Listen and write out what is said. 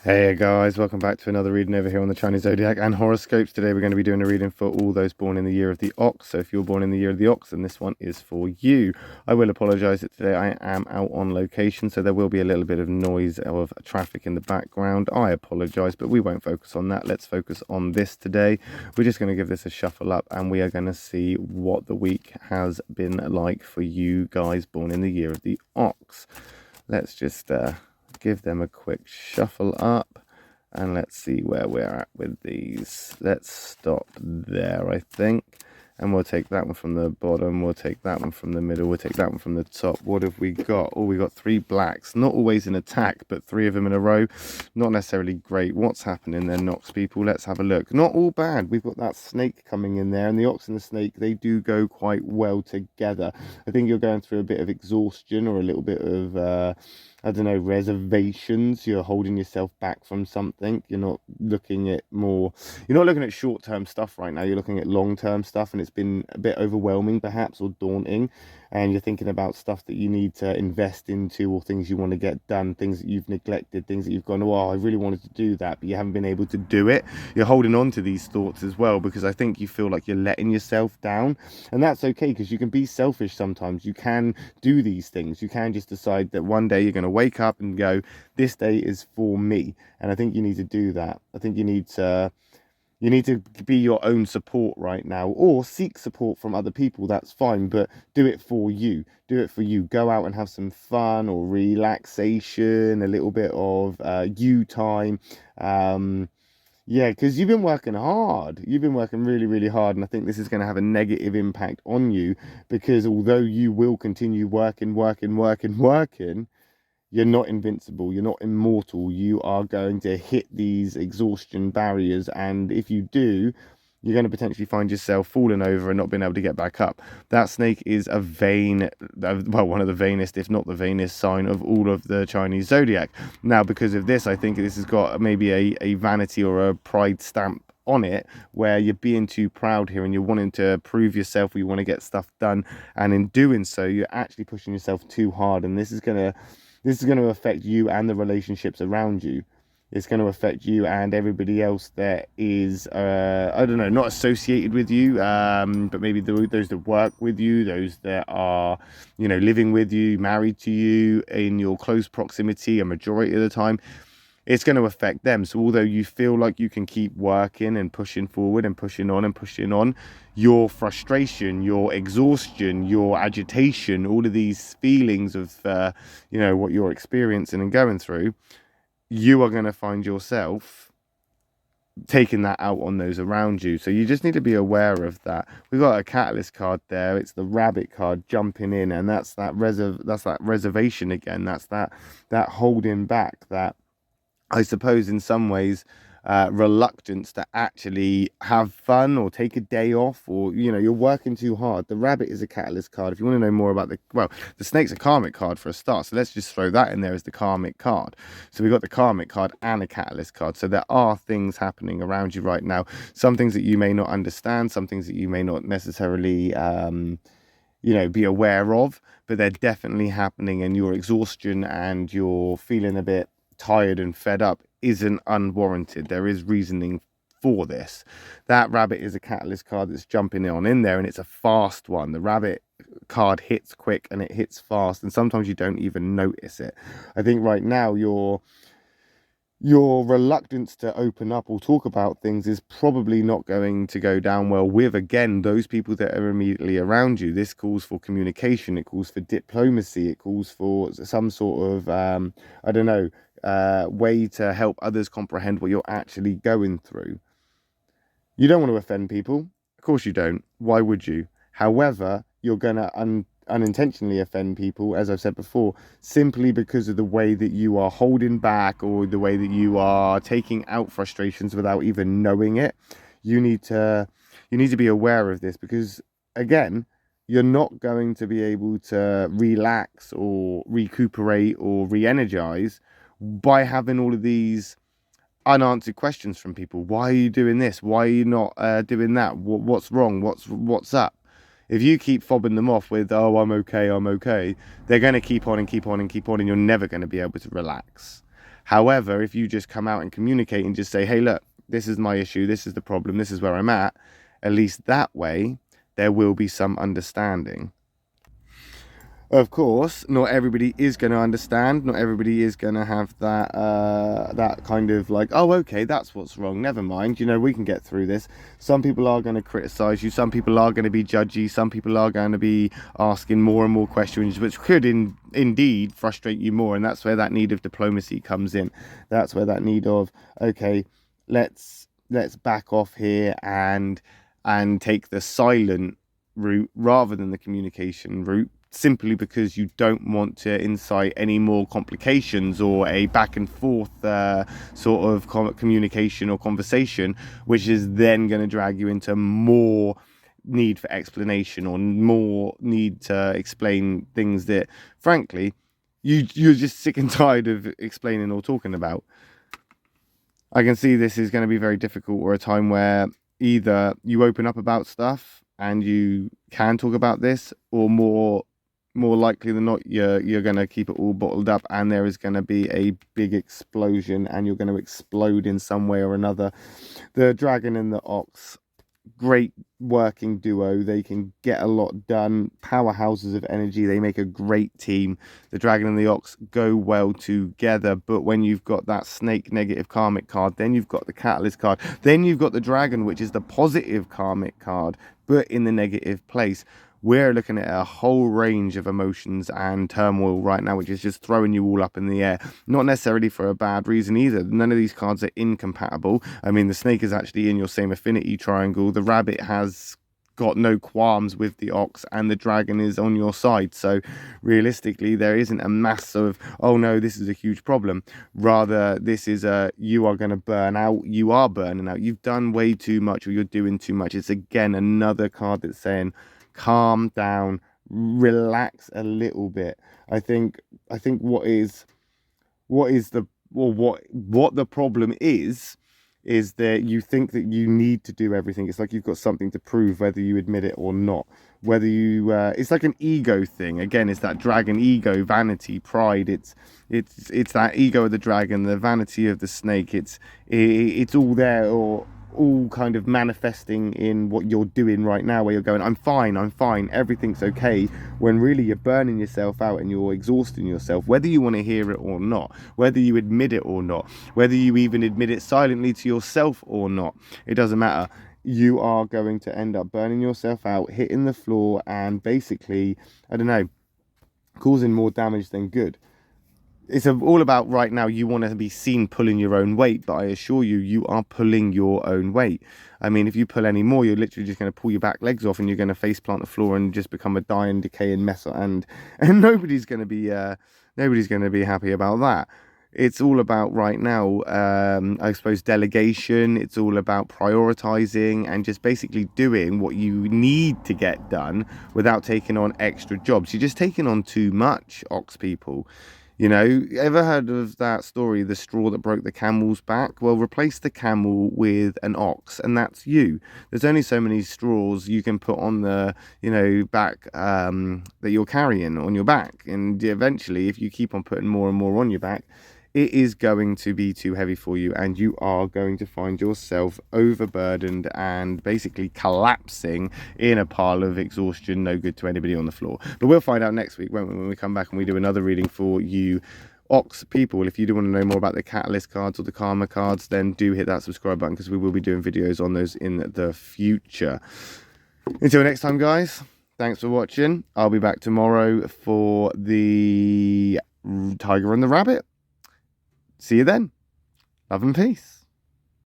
Hey guys, welcome back to another reading over here on the Chinese Zodiac and horoscopes. Today we're going to be doing a reading for all those born in the year of the ox. So if you're born in the year of the ox, then this one is for you. I will apologise that today I am out on location, so there will be a little bit of noise of traffic in the background. I apologise, but we won't focus on that. Let's focus on this today. We're just going to give this a shuffle up and we are going to see what the week has been like for you guys born in the year of the ox. Let's just give them a quick shuffle up and let's see where we're at with these. Let's stop there, I think, and we'll take that one from the bottom, we'll take that one from the middle, we'll take that one from the top. What have we got? Oh, we got three blacks, not always in attack, but three of them in a row. Not necessarily great. What's happening there, Nox people? Let's have a look. Not all bad. We've got that snake coming in there, and the ox and the snake, they do go quite well together. I think you're going through a bit of exhaustion or a little bit of I don't know, reservations. You're holding yourself back from something. You're not looking at short-term stuff right now. You're looking at long-term stuff, and it's been a bit overwhelming perhaps, or daunting, and you're thinking about stuff that you need to invest into, or things you want to get done, things that you've neglected, things that you've gone, oh, I really wanted to do that, but you haven't been able to do it. You're holding on to these thoughts as well, because I think you feel like you're letting yourself down, and that's okay, because you can be selfish sometimes. You can do these things. You can just decide that one day you're going to wake up and go, this day is for me. And I think you need to do that. I think you need to be your own support right now, or seek support from other people. That's fine, but do it for you. Do it for you. Go out and have some fun or relaxation, a little bit of you time. Yeah, because you've been working hard. You've been working really, really hard. And I think this is going to have a negative impact on you, because although you will continue working, you're not invincible. You're not immortal. You are going to hit these exhaustion barriers. And if you do, you're going to potentially find yourself falling over and not being able to get back up. That snake is a one of the vainest, if not the vainest sign of all of the Chinese Zodiac. Now, because of this, I think this has got maybe a vanity or a pride stamp on it, where you're being too proud here and you're wanting to prove yourself, or you want to get stuff done. And in doing so, you're actually pushing yourself too hard. And this is going to affect you and the relationships around you. It's going to affect you and everybody else that is, I don't know, not associated with you, but maybe those that work with you, those that are, living with you, married to you, in your close proximity a majority of the time. It's going to affect them. So although you feel like you can keep working and pushing forward and pushing on, your frustration, your exhaustion, your agitation, all of these feelings of, what you're experiencing and going through, you are going to find yourself taking that out on those around you. So you just need to be aware of that. We've got a catalyst card there. It's the rabbit card jumping in, and that's that reservation again. That's that holding back, that, I suppose, in some ways, reluctance to actually have fun or take a day off, or you're working too hard. The rabbit is a catalyst card. If you want to know more about the snake's a karmic card for a start, so let's just throw that in there as the karmic card. So we've got the karmic card and a catalyst card. So there are things happening around you right now, some things that you may not understand, some things that you may not necessarily be aware of, but they're definitely happening, and your exhaustion and your feeling a bit tired and fed up isn't unwarranted. There is reasoning for this. That rabbit is a catalyst card that's jumping on in there, and it's a fast one. The rabbit card hits quick and it hits fast, and sometimes you don't even notice it. I think right now your reluctance to open up or talk about things is probably not going to go down well with, again, those people that are immediately around you. This calls for communication. It calls for diplomacy. It calls for some sort of, way to help others comprehend what you're actually going through. You don't want to offend people. Of course you don't. Why would you? However, you're going to unintentionally offend people, as I've said before, simply because of the way that you are holding back, or the way that you are taking out frustrations without even knowing it. You need to be aware of this, because, again, you're not going to be able to relax or recuperate or re-energize by having all of these unanswered questions from people. Why are you doing this? Why are you not doing that? What's wrong? What's up? If you keep fobbing them off with, oh, I'm okay, they're going to keep on and keep on and keep on, and you're never going to be able to relax. However, if you just come out and communicate and just say, hey, look, this is my issue, this is the problem, this is where I'm at least that way, there will be some understanding. Of course, not everybody is going to understand. Not everybody is going to have that that kind of like, oh, okay, that's what's wrong. Never mind. You know, we can get through this. Some people are going to criticize you. Some people are going to be judgy. Some people are going to be asking more and more questions, which could indeed frustrate you more. And that's where that need of diplomacy comes in. That's where that need of, okay, let's back off here and take the silent route rather than the communication route, simply because you don't want to incite any more complications or a back and forth sort of communication or conversation, which is then going to drag you into more need for explanation or more need to explain things that, frankly, you're just sick and tired of explaining or talking about. I can see this is going to be very difficult, or a time where either you open up about stuff and you can talk about this, or more likely than not, you're going to keep it all bottled up, and there is going to be a big explosion, and you're going to explode in some way or another. The dragon and the ox, great working duo. They can get a lot done. Powerhouses of energy. They make a great team. The dragon and the ox go well together. But when you've got that snake negative karmic card, then you've got the catalyst card, then you've got the dragon, which is the positive karmic card, but in the negative place. We're looking at a whole range of emotions and turmoil right now, which is just throwing you all up in the air. Not necessarily for a bad reason either. None of these cards are incompatible. I mean, the snake is actually in your same affinity triangle. The rabbit has got no qualms with the ox, and the dragon is on your side. So realistically, there isn't a mass of, oh no, this is a huge problem. Rather, this is a, you are going to burn out. You are burning out. You've done way too much, or you're doing too much. It's again another card that's saying, calm down, relax a little bit. I think what the problem is that you think that you need to do everything. It's like you've got something to prove, whether you admit it or not. Whether you it's like an ego thing. Again, it's that dragon ego, vanity, pride. It's that ego of the dragon, the vanity of the snake. It's all there, or all kind of manifesting in what you're doing right now, where you're going, I'm fine, everything's okay, when really you're burning yourself out and you're exhausting yourself, whether you want to hear it or not, whether you admit it or not, whether you even admit it silently to yourself or not. It doesn't matter. You are going to end up burning yourself out, hitting the floor, and basically, I don't know, causing more damage than good. It's all about right now, you want to be seen pulling your own weight, but I assure you, you are pulling your own weight. I mean, if you pull any more, you're literally just going to pull your back legs off, and you're going to face plant the floor and just become a dying, decaying mess, and nobody's going to be happy about that. It's all about right now, I suppose, delegation. It's all about prioritizing and just basically doing what you need to get done without taking on extra jobs. You're just taking on too much, ox people. You know, ever heard of that story, the straw that broke the camel's back? Well, replace the camel with an ox, and that's you. There's only so many straws you can put on the, back that you're carrying on your back. And eventually, if you keep on putting more and more on your back, it is going to be too heavy for you, and you are going to find yourself overburdened and basically collapsing in a pile of exhaustion, no good to anybody on the floor. But we'll find out next week, won't we, when we come back and we do another reading for you ox people. If you do want to know more about the catalyst cards or the karma cards, then do hit that subscribe button, because we will be doing videos on those in the future. Until next time, guys, thanks for watching. I'll be back tomorrow for the tiger and the rabbit. See you then. Love and peace.